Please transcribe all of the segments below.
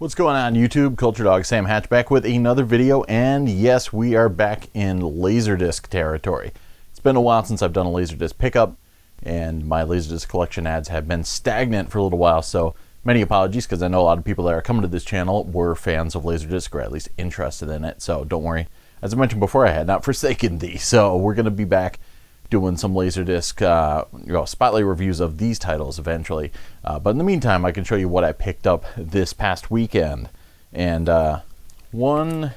What's going on YouTube? Culturedog Sam Hatch back with another video, and yes, we are back in Laserdisc territory. It's been a while since I've done a Laserdisc pickup, and my Laserdisc collection ads have been stagnant for a little while, so many apologies, because I know a lot of people that are coming to this channel were fans of Laserdisc, or at least interested in it, so don't worry. As I mentioned before, I had not forsaken thee, so we're going to be back doing some Laserdisc spotlight reviews of these titles eventually. But in the meantime, I can show you what I picked up this past weekend. And one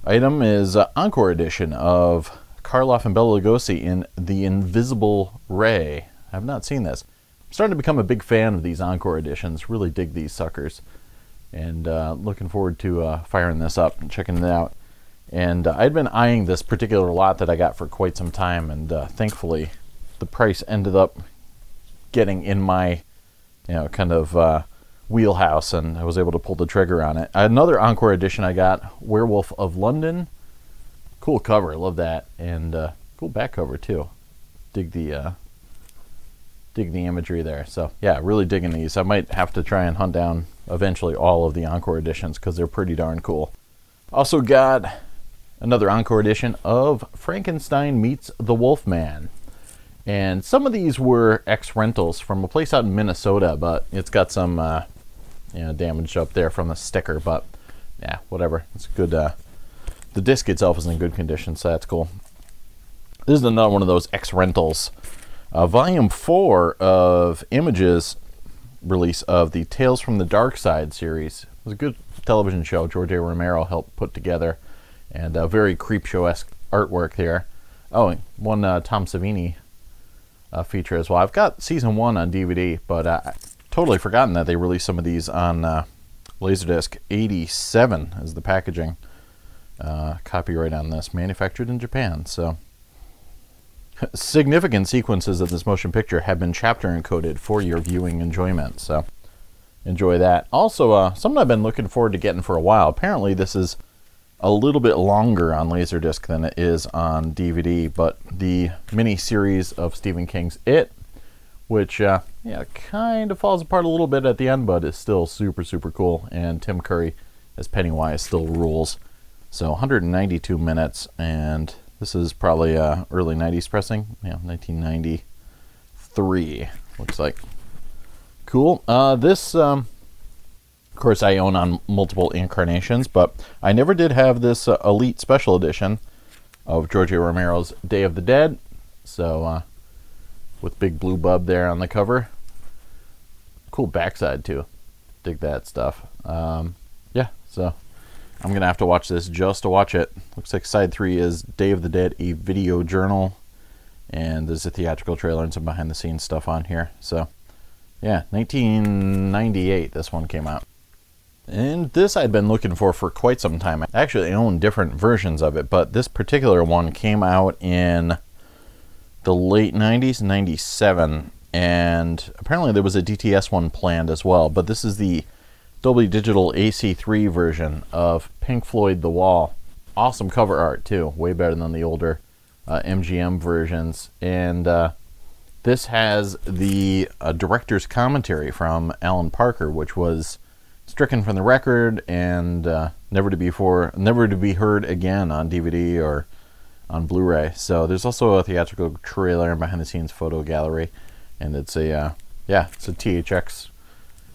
item is Encore Edition of Karloff and Bela Lugosi in The Invisible Ray. I have not seen this. I'm starting to become a big fan of these Encore Editions. Really dig these suckers. And looking forward to firing this up and checking it out. And I'd been eyeing this particular lot that I got for quite some time, and thankfully the price ended up getting in my wheelhouse, and I was able to pull the trigger on it. Another Encore Edition I got, Werewolf of London. Cool cover, love that, and cool back cover too. Dig the imagery there. So yeah, really digging these. I might have to try and hunt down eventually all of the Encore Editions because they're pretty darn cool. Also got another Encore Edition of Frankenstein Meets the Wolfman. And some of these were ex-rentals from a place out in Minnesota, but it's got some damage up there from the sticker, but yeah, whatever. It's good. The disc itself is in good condition, so that's cool. This is another one of those ex-rentals. Volume 4 of Images release of the Tales from the Dark Side series. It was a good television show George A. Romero helped put together, and a very Creepshow-esque artwork there. Oh, one Tom Savini feature as well. I've got season 1 on DVD, but I totally forgotten that they released some of these on Laserdisc. 87 is the packaging. Copyright on this, manufactured in Japan. So significant sequences of this motion picture have been chapter encoded for your viewing enjoyment, so enjoy that. Also, something I've been looking forward to getting for a while. Apparently this is a little bit longer on Laserdisc than it is on DVD, but the mini-series of Stephen King's It, which kind of falls apart a little bit at the end, but is still super, super cool, and Tim Curry as Pennywise still rules. So 192 minutes, and this is probably early 90s pressing. Yeah, 1993, looks like. Cool. This, of course, I own on multiple incarnations, but I never did have this Elite Special Edition of George A. Romero's Day of the Dead. So, with big blue bub there on the cover. Cool backside, too. Dig that stuff. Yeah, so I'm going to have to watch this just to watch it. Looks like side 3 is Day of the Dead, a video journal. And there's a theatrical trailer and some behind-the-scenes stuff on here. So, yeah, 1998 this one came out. And this I'd been looking for quite some time. Actually, I own different versions of it, but this particular one came out in the late 90s, 97. And apparently there was a DTS one planned as well. But this is the Dolby Digital AC3 version of Pink Floyd The Wall. Awesome cover art, too. Way better than the older MGM versions. And this has the director's commentary from Alan Parker, which was stricken from the record and never to be heard again on DVD or on Blu-ray. So there's also a theatrical trailer and behind-the-scenes photo gallery, and it's a it's a THX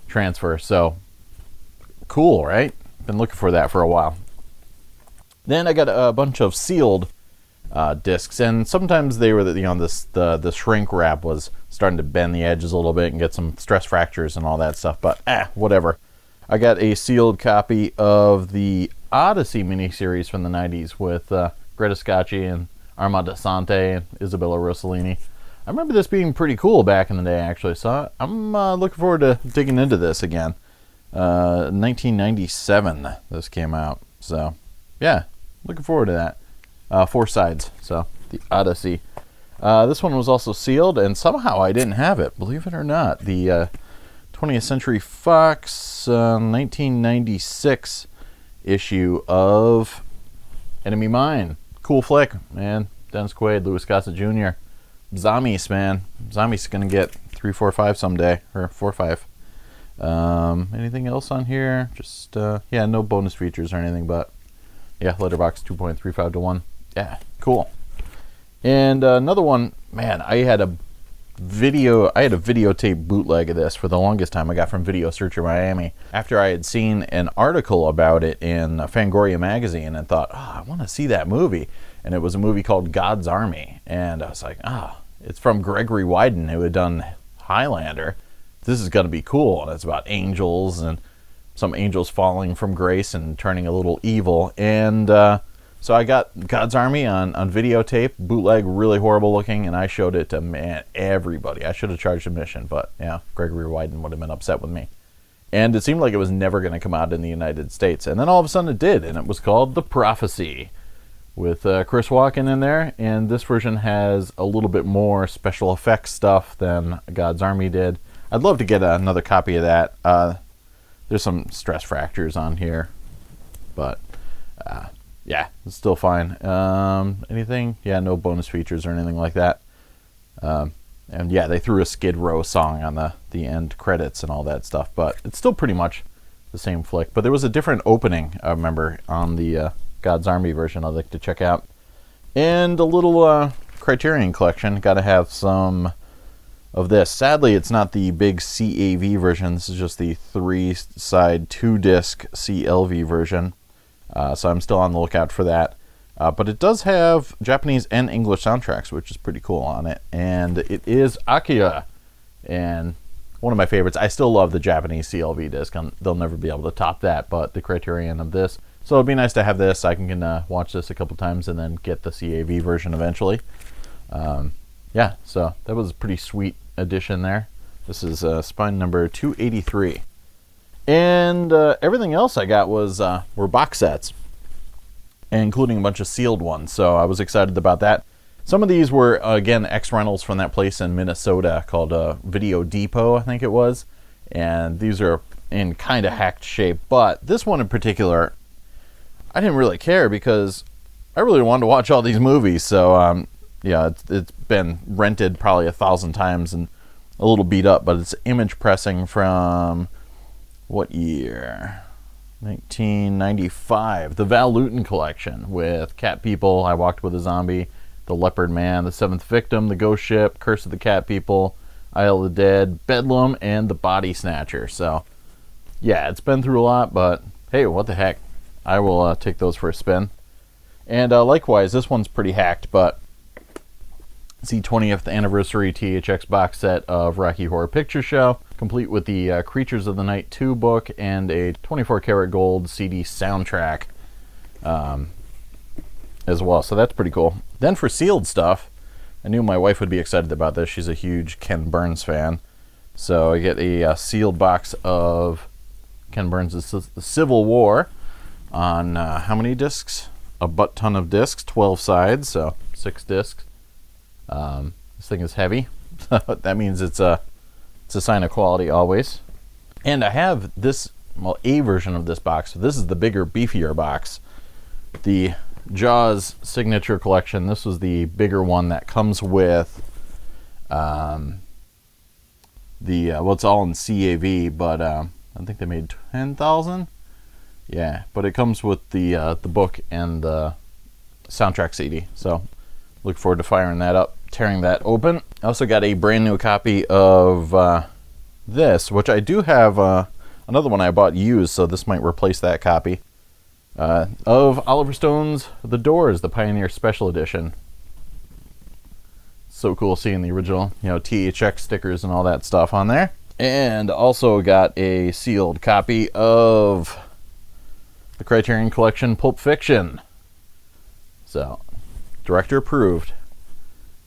transfer. So cool, right? Been looking for that for a while. Then I got a bunch of sealed discs, and sometimes they were the shrink wrap was starting to bend the edges a little bit and get some stress fractures and all that stuff, but whatever. I got a sealed copy of the Odyssey miniseries from the 90s with Greta Scacchi and Armand Assante and Isabella Rossellini. I remember this being pretty cool back in the day, actually, so I'm looking forward to digging into this again. 1997 this came out, so yeah, looking forward to that. 4 sides, so the Odyssey. This one was also sealed, and somehow I didn't have it, believe it or not. The 20th Century Fox 1996 issue of Enemy Mine. Cool flick, man. Dennis Quaid, Louis Gossett Jr. Zombies, man. Zombies gonna get 3, 4, 5 someday, or 4, 5. Anything else on here? Just, yeah, no bonus features or anything, but yeah, letterbox 2.35 to 1. Yeah, cool. And another one, man, I had a videotape bootleg of this for the longest time. I got from Video Searcher Miami after I had seen an article about it in Fangoria magazine and thought, oh, I want to see that movie. And it was a movie called God's Army. And I was like, it's from Gregory Wyden, who had done Highlander. This is going to be cool. And it's about angels and some angels falling from grace and turning a little evil. And so I got God's Army on videotape, bootleg, really horrible looking, and I showed it to, everybody. I should have charged admission, but yeah, Gregory Wyden would have been upset with me. And it seemed like it was never going to come out in the United States. And then all of a sudden it did, and it was called The Prophecy, with Chris Walken in there. And this version has a little bit more special effects stuff than God's Army did. I'd love to get another copy of that. There's some stress fractures on here, but yeah, it's still fine. Anything? Yeah, no bonus features or anything like that. And yeah, they threw a Skid Row song on the end credits and all that stuff, but it's still pretty much the same flick. But there was a different opening, I remember, on the God's Army version I'd like to check out. And a little Criterion collection. Got to have some of this. Sadly, it's not the big CAV version. This is just the 3-side 2-disc CLV version. So I'm still on the lookout for that. But it does have Japanese and English soundtracks, which is pretty cool on it. And it is Akira. And one of my favorites. I still love the Japanese CLV disc. They'll never be able to top that, but the Criterion of this. So it'd be nice to have this. I can watch this a couple times and then get the CAV version eventually. Yeah, so that was a pretty sweet addition there. This is spine number 283. And everything else I got were box sets, including a bunch of sealed ones. So I was excited about that. Some of these were, again, ex-rentals from that place in Minnesota called Video Depot, I think it was. And these are in kind of hacked shape. But this one in particular, I didn't really care because I really wanted to watch all these movies. So, yeah, it's been rented probably 1,000 times and a little beat up. But it's image pressing from... what year? 1995. The Val Lewton collection with Cat People, I Walked with a Zombie, The Leopard Man, The Seventh Victim, The Ghost Ship, Curse of the Cat People, Isle of the Dead, Bedlam, and The Body Snatcher. So, yeah, it's been through a lot, but hey, what the heck. I will take those for a spin. And likewise, this one's pretty hacked, but it's the 20th anniversary THX box set of Rocky Horror Picture Show, complete with the Creatures of the Night 2 book and a 24 karat gold CD soundtrack as well. So that's pretty cool. Then for sealed stuff, I knew my wife would be excited about this. She's a huge Ken Burns fan. So I get a sealed box of Ken Burns' Civil War on how many discs? A butt ton of discs, 12 sides, so 6 discs. This thing is heavy. That means it's a sign of quality always. And I have this, well, a version of this box. So this is the bigger, beefier box. The Jaws Signature Collection. This was the bigger one that comes with well, it's all in CAV, but I think they made 10,000. Yeah, but it comes with the book and the soundtrack CD. So look forward to firing that up, tearing that open. I also got a brand new copy of this, which I do have another one I bought used, so this might replace that copy, of Oliver Stone's The Doors, the Pioneer Special Edition. So cool seeing the original, THX stickers and all that stuff on there. And also got a sealed copy of the Criterion Collection Pulp Fiction. So, director approved.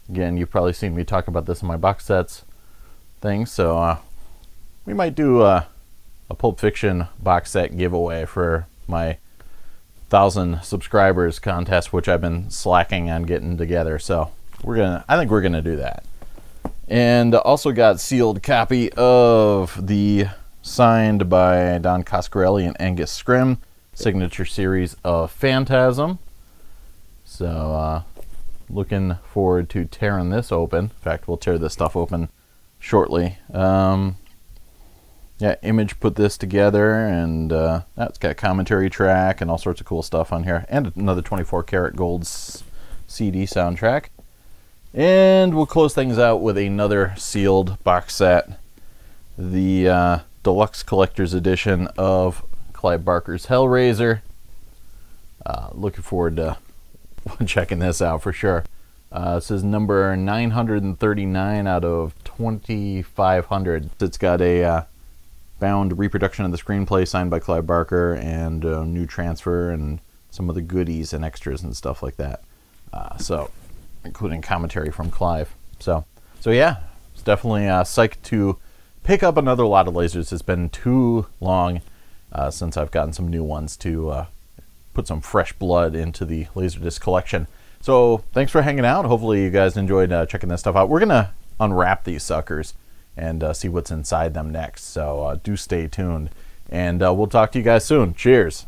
Again, you've probably seen me talk about this in my box sets thing, so we might do a Pulp Fiction box set giveaway for my 1,000 subscribers contest, which I've been slacking on getting together. So I think we're gonna do that. And also got sealed copy of the signed by Don Coscarelli and Angus Scrimm signature series of Phantasm. So looking forward to tearing this open. In fact, we'll tear this stuff open shortly. yeah, Image put this together, and it's got a commentary track and all sorts of cool stuff on here, and another 24 karat gold CD soundtrack. And we'll close things out with another sealed box set, the Deluxe Collector's Edition of Clive Barker's Hellraiser. Looking forward to checking this out for sure. This is number 939 out of 2,500. It's got a bound reproduction of the screenplay signed by Clive Barker, and new transfer and some of the goodies and extras and stuff like that. So, including commentary from Clive. So yeah, it's definitely psyched to pick up another lot of lasers. It's been too long since I've gotten some new ones to put some fresh blood into the Laserdisc collection. So thanks for hanging out. Hopefully you guys enjoyed checking this stuff out. We're gonna unwrap these suckers and see what's inside them next. So do stay tuned, and we'll talk to you guys soon. Cheers.